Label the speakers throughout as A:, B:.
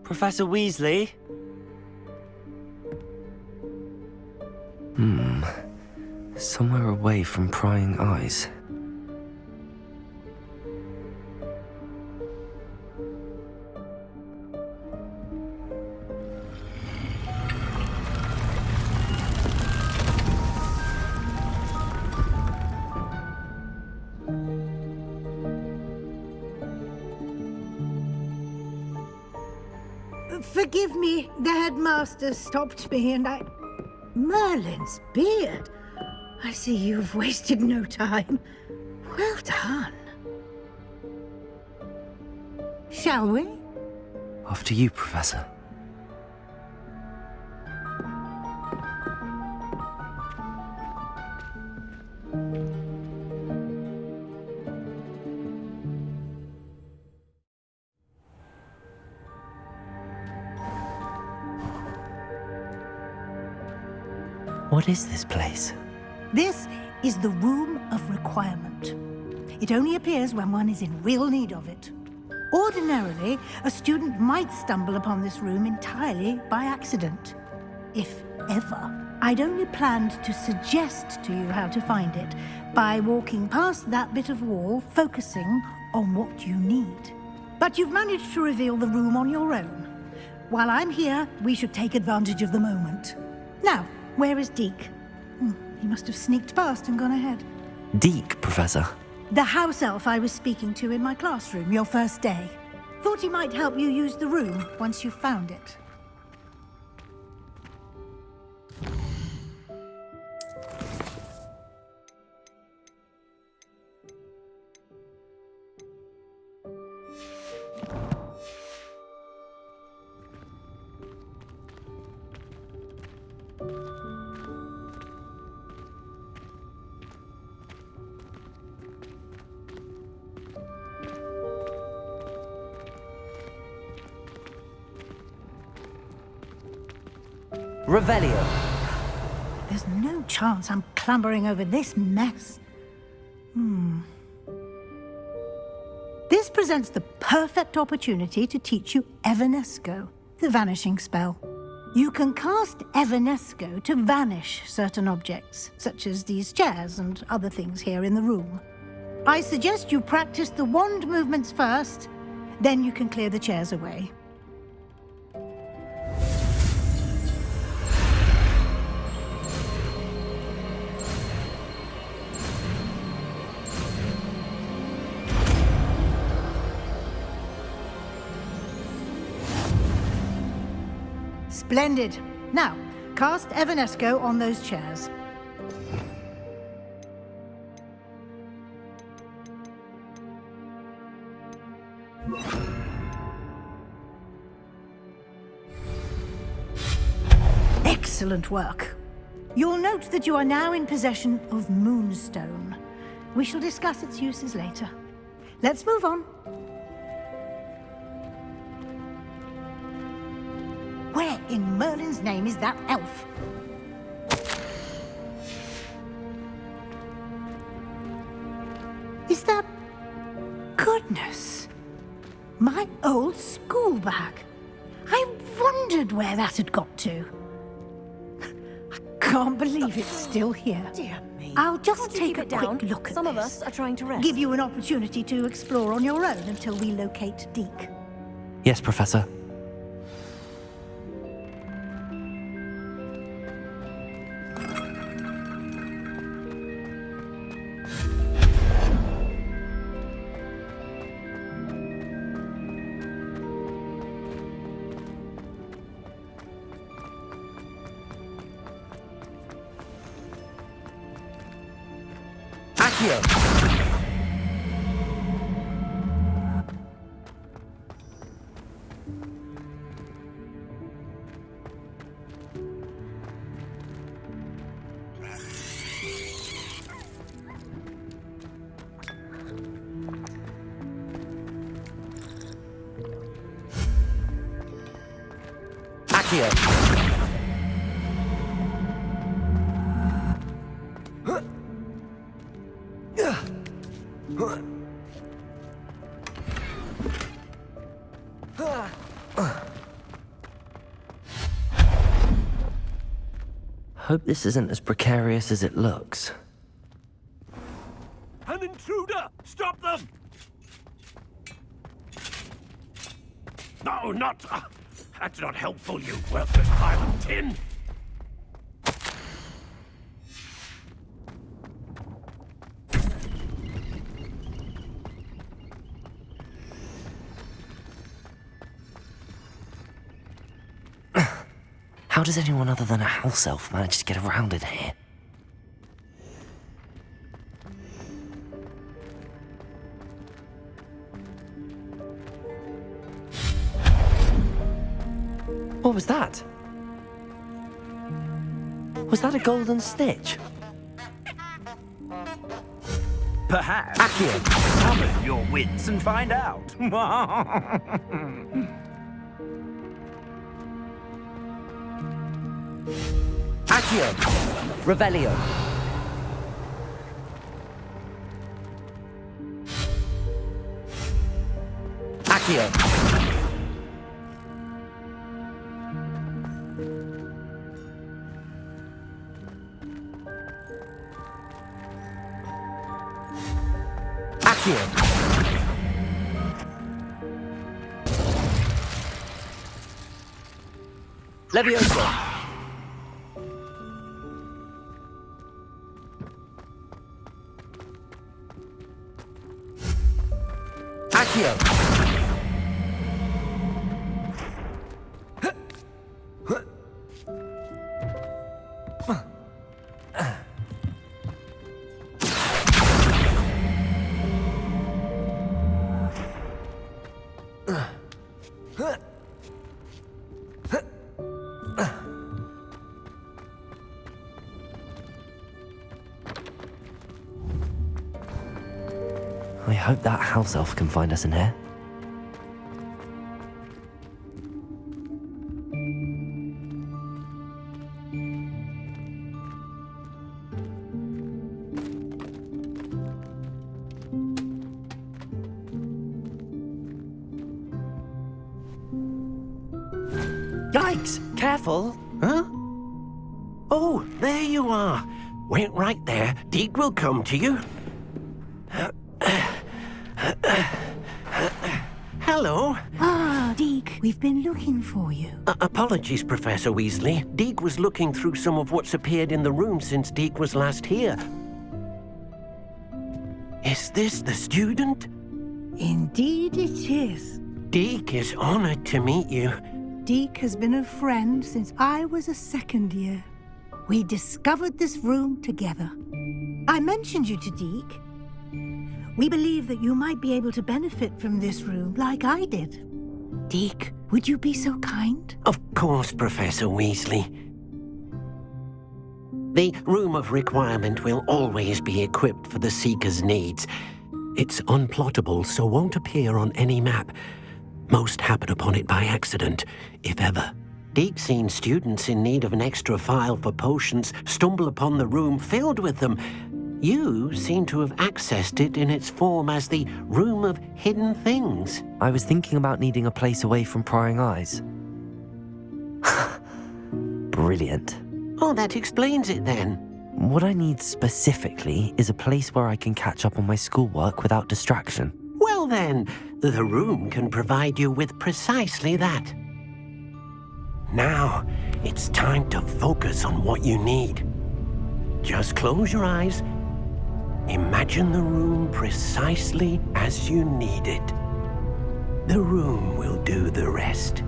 A: Professor Weasley?
B: Somewhere away from prying eyes.
C: Forgive me, the headmaster stopped me and I... Merlin's beard! I see you've wasted no time. Well done. Shall we?
B: After you, Professor. What is this place?
C: This is the Room of Requirement. It only appears when one is in real need of it. Ordinarily, a student might stumble upon this room entirely by accident, if ever. I'd only planned to suggest to you how to find it by walking past that bit of wall, focusing on what you need. But you've managed to reveal the room on your own. While I'm here, we should take advantage of the moment. Now, where is Deke? He must have sneaked past and gone ahead.
B: Deke, Professor.
C: The house elf I was speaking to in my classroom your first day. Thought he might help you use the room once you found it.
A: Revelio.
C: There's no chance I'm clambering over this mess. This presents the perfect opportunity to teach you Evanesco, the vanishing spell. You can cast Evanesco to vanish certain objects, such as these chairs and other things here in the room. I suggest you practice the wand movements first, then you can clear the chairs away. Splendid. Now, cast Evanesco on those chairs. Excellent work. You'll note that you are now in possession of Moonstone. We shall discuss its uses later. Let's move on. Where in Merlin's name is that elf? Is that... Goodness! My old school bag. I wondered where that had got to. I can't believe it's still here.
D: Dear me.
C: I'll just
D: Can't you
C: take
D: keep
C: a
D: it down?
C: quick look at
D: Some of
C: this.
D: us are trying to rest.
C: Give you an opportunity to explore on your own until we locate Deke.
B: Yes, Professor.
A: Accio. Accio.
B: Hope this isn't as precarious as it looks.
D: An intruder! Stop them! No, not... that's not helpful, you worthless pile of tin!
B: How does anyone other than a house elf manage to get around in here? What was that? Was that a golden stitch?
E: Perhaps
A: Accio.
E: summon your wits and find out.
A: Accio. Revelio. Accio. Accio. Levioso. Accio.
B: I hope that house elf can find us in here.
A: Yikes! Careful!
D: Huh? Oh, there you are. Wait right there. Deek will come to you. Hello.
C: Ah, Deke, we've been looking for you.
D: Apologies, Professor Weasley. Deek was looking through some of what's appeared in the room since Deek was last here. Is this the student?
C: Indeed it is.
D: Deek is honored to meet you.
C: Deke has been a friend since I was a second year. We discovered this room together. I mentioned you to Deke. We believe that you might be able to benefit from this room like I did. Deke, would you be so kind?
D: Of course, Professor Weasley. The Room of Requirement will always be equipped for the Seeker's needs. It's unplottable, so won't appear on any map. Most happen upon it by accident, if ever. Deke's seen students in need of an extra file for potions stumble upon the room filled with them. You seem to have accessed it in its form as the Room of Hidden Things.
B: I was thinking about needing a place away from prying eyes. Brilliant.
D: Oh, that explains it then.
B: What I need specifically is a place where I can catch up on my schoolwork without distraction.
D: Well then, the room can provide you with precisely that. Now, it's time to focus on what you need. Just close your eyes. Imagine the room precisely as you need it. The room will do the rest.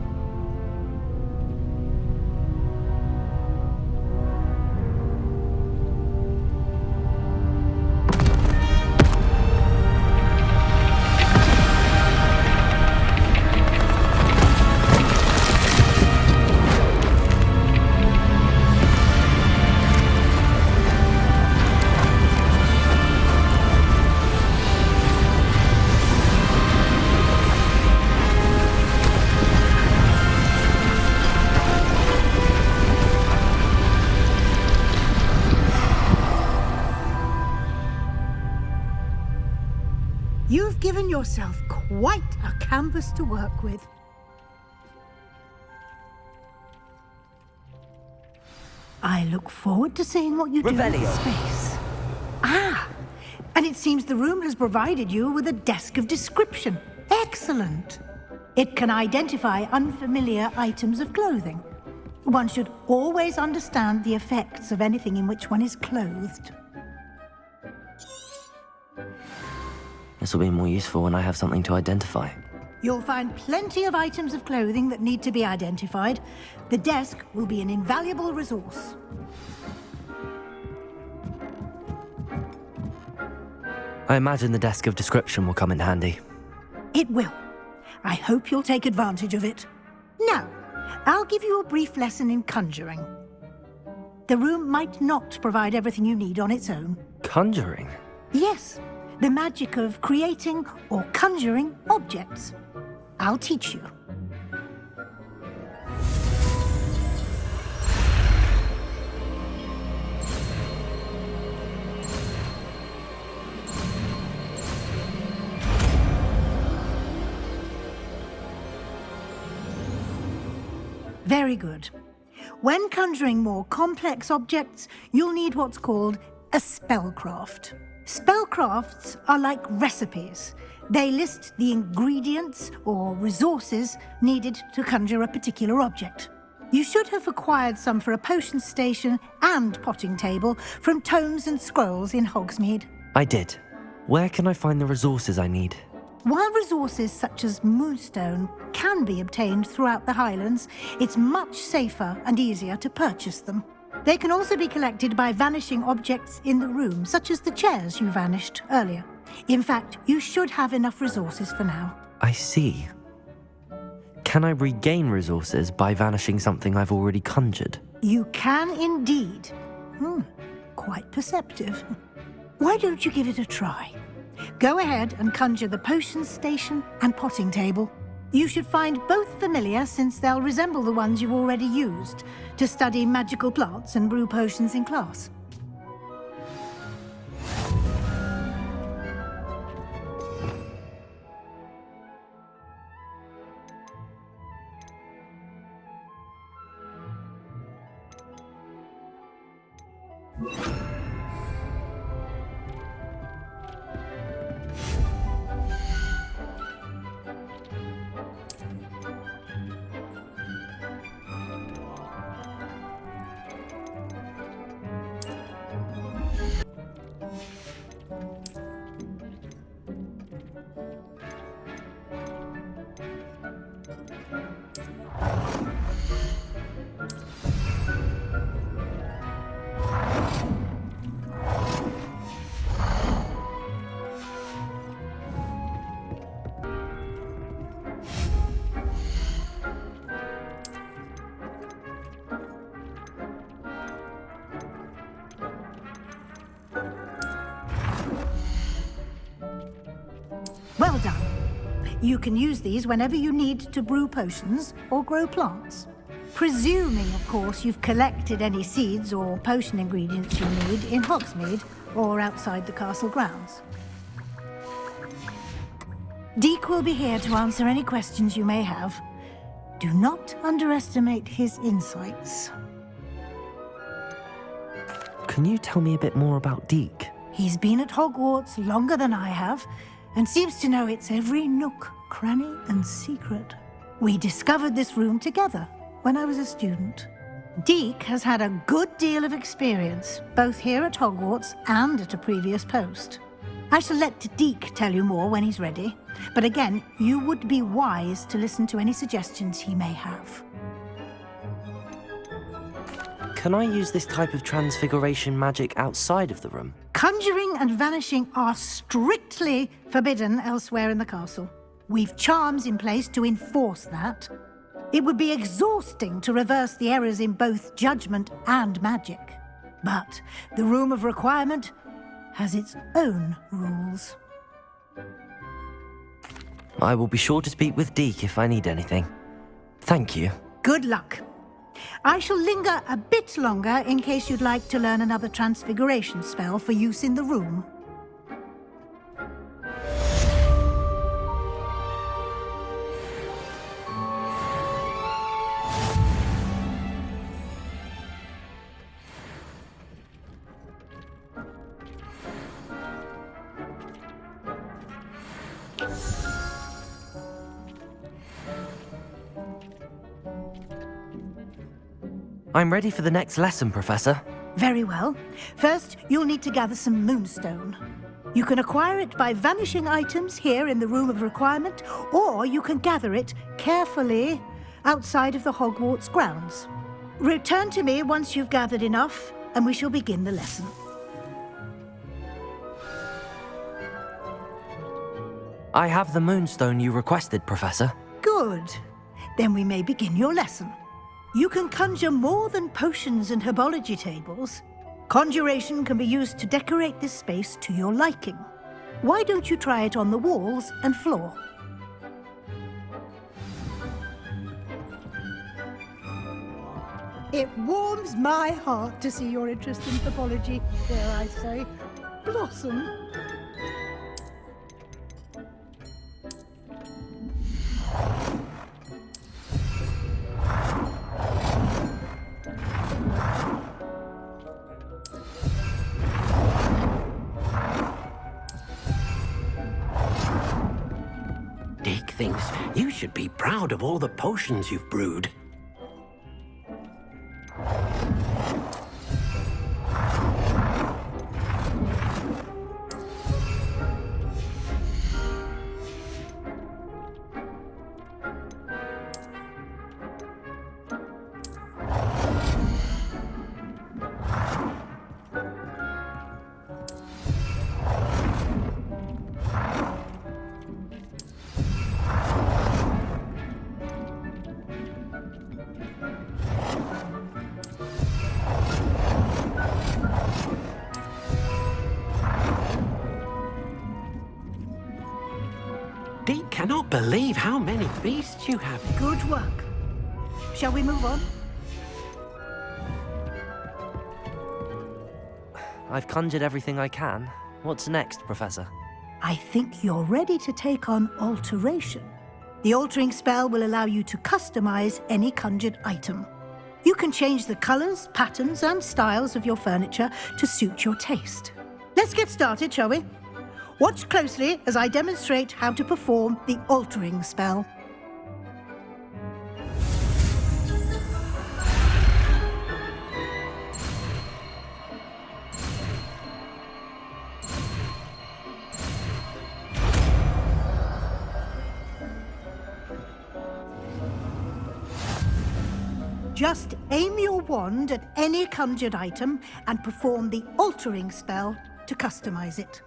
C: You've given yourself quite a canvas to work with. I look forward to seeing what you do
A: Revelio.
C: with space. Ah, and it seems the room has provided you with a desk of description. Excellent. It can identify unfamiliar items of clothing. One should always understand the effects of anything in which one is clothed.
B: This will be more useful when I have something to identify.
C: You'll find plenty of items of clothing that need to be identified. The desk will be an invaluable resource.
B: I imagine the desk of description will come in handy.
C: It will. I hope you'll take advantage of it. Now, I'll give you a brief lesson in conjuring. The room might not provide everything you need on its own.
B: Conjuring?
C: Yes, the magic of creating or conjuring objects. I'll teach you. Very good. When conjuring more complex objects, you'll need what's called a spellcraft. Spellcrafts are like recipes. They list the ingredients or resources needed to conjure a particular object. You should have acquired some for a potion station and potting table from tomes and scrolls in Hogsmeade.
B: I did. Where can I find the resources I need?
C: While resources such as moonstone can be obtained throughout the Highlands, it's much safer and easier to purchase them. They can also be collected by vanishing objects in the room, such as the chairs you vanished earlier. In fact, you should have enough resources for now.
B: I see. Can I regain resources by vanishing something I've already conjured?
C: You can indeed. Quite perceptive. Why don't you give it a try? Go ahead and conjure the potion station and potting table. You should find both familiar, since they'll resemble the ones you've already used to study magical plants and brew potions in class. Well done. You can use these whenever you need to brew potions or grow plants. Presuming, of course, you've collected any seeds or potion ingredients you need in Hogsmeade or outside the castle grounds. Deek will be here to answer any questions you may have. Do not underestimate his insights.
B: Can you tell me a bit more about Deek?
C: He's been at Hogwarts longer than I have, and seems to know its every nook, cranny, and secret. We discovered this room together when I was a student. Deek has had a good deal of experience, both here at Hogwarts and at a previous post. I shall let Deek tell you more when he's ready, but again, you would be wise to listen to any suggestions he may have.
B: Can I use this type of transfiguration magic outside of the room?
C: Conjuring and vanishing are strictly forbidden elsewhere in the castle. We've charms in place to enforce that. It would be exhausting to reverse the errors in both judgment and magic. But the Room of Requirement has its own rules.
B: I will be sure to speak with Deek if I need anything. Thank you.
C: Good luck. I shall linger a bit longer in case you'd like to learn another transfiguration spell for use in the room.
B: I'm ready for the next lesson, Professor.
C: Very well. First, you'll need to gather some moonstone. You can acquire it by vanishing items here in the Room of Requirement, or you can gather it carefully outside of the Hogwarts grounds. Return to me once you've gathered enough, and we shall begin the lesson.
B: I have the moonstone you requested, Professor.
C: Good. Then we may begin your lesson. You can conjure more than potions and herbology tables. Conjuration can be used to decorate this space to your liking. Why don't you try it on the walls and floor? It warms my heart to see your interest in herbology, dare I say, blossom.
D: Dick thinks you should be proud of all the potions you've brewed. Deke cannot believe how many beasts you have.
C: Good work. Shall we move on?
B: I've conjured everything I can. What's next, Professor?
C: I think you're ready to take on alteration. The altering spell will allow you to customize any conjured item. You can change the colors, patterns, and styles of your furniture to suit your taste. Let's get started, shall we? Watch closely as I demonstrate how to perform the altering spell. Just aim your wand at any conjured item and perform the altering spell to customize it.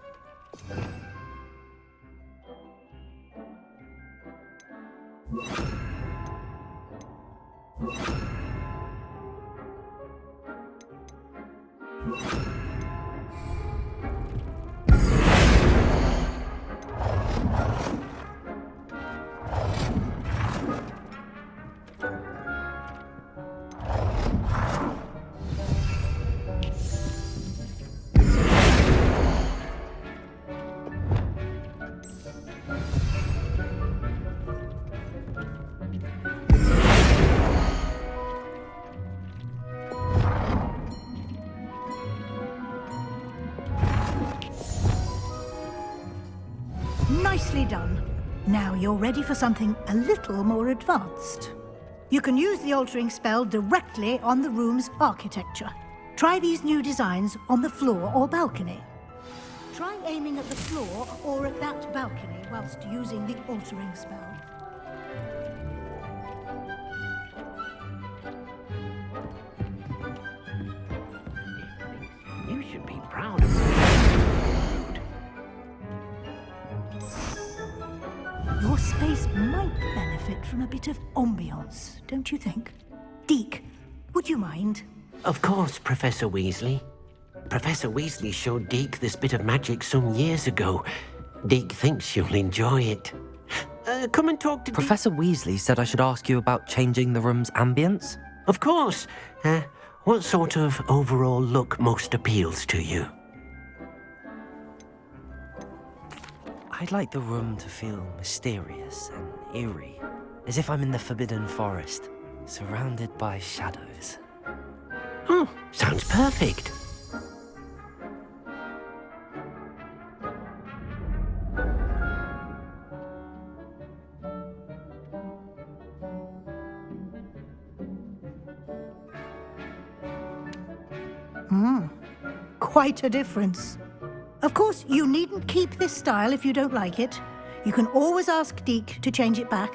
C: Nicely done. Now you're ready for something a little more advanced. You can use the altering spell directly on the room's architecture. Try these new designs on the floor or balcony. Try aiming at the floor or at that balcony whilst using the altering spell.
D: You should be proud of me.
C: Your space might benefit from a bit of ambiance, don't you think? Deke, would you mind?
D: Of course, Professor Weasley. Professor Weasley showed Deke this bit of magic some years ago. Deke thinks you'll enjoy it. Come and talk to
B: Professor Weasley said I should ask you about changing the room's ambience.
D: Of course. What sort of overall look most appeals to you?
B: I'd like the room to feel mysterious and eerie, as if I'm in the Forbidden Forest, surrounded by shadows.
D: Oh, sounds perfect.
C: quite a difference. Of course, you needn't keep this style if you don't like it. You can always ask Deke to change it back.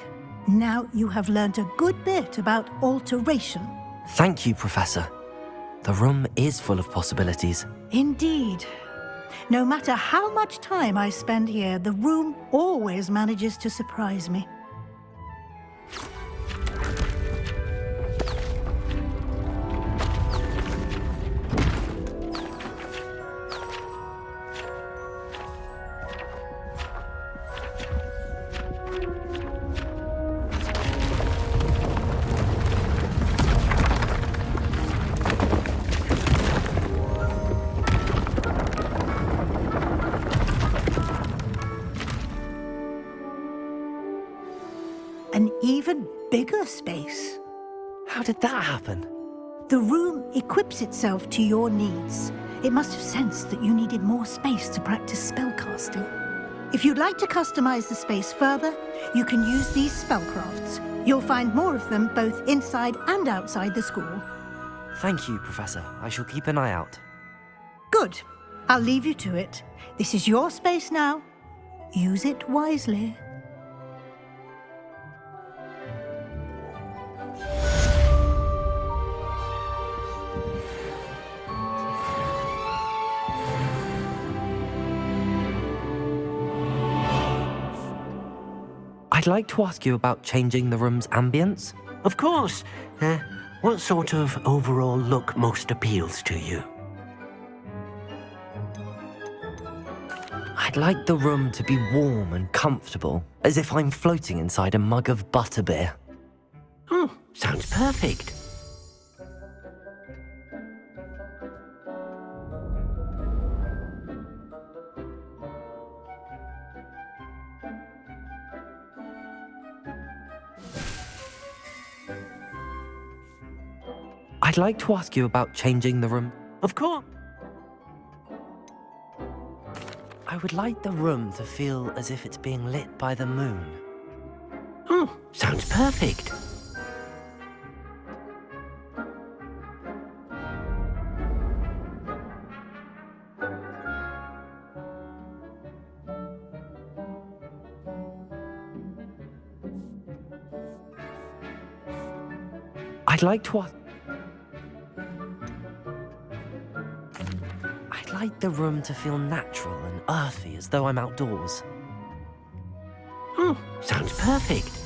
C: Now you have learnt a good bit about alteration.
B: Thank you, Professor. The room is full of possibilities.
C: Indeed. No matter how much time I spend here, the room always manages to surprise me. An even bigger space.
B: How did that happen?
C: The room equips itself to your needs. It must have sensed that you needed more space to practice spellcasting. If you'd like to customize the space further, you can use these spellcrafts. You'll find more of them both inside and outside the school.
B: Thank you, Professor. I shall keep an eye out.
C: Good. I'll leave you to it. This is your space now. Use it wisely.
B: I'd like to ask you about changing the room's ambience.
D: Of course. What sort of overall look most appeals to you?
B: I'd like the room to be warm and comfortable, as if I'm floating inside a mug of butterbeer.
D: Oh, sounds perfect.
B: I'd like to ask you about changing the room.
D: Of course.
B: I would like the room to feel as if it's being lit by the moon.
D: Oh, sounds perfect.
B: I'd like to ask... I'd like the room to feel natural and earthy, as though I'm outdoors.
D: Oh, sounds perfect.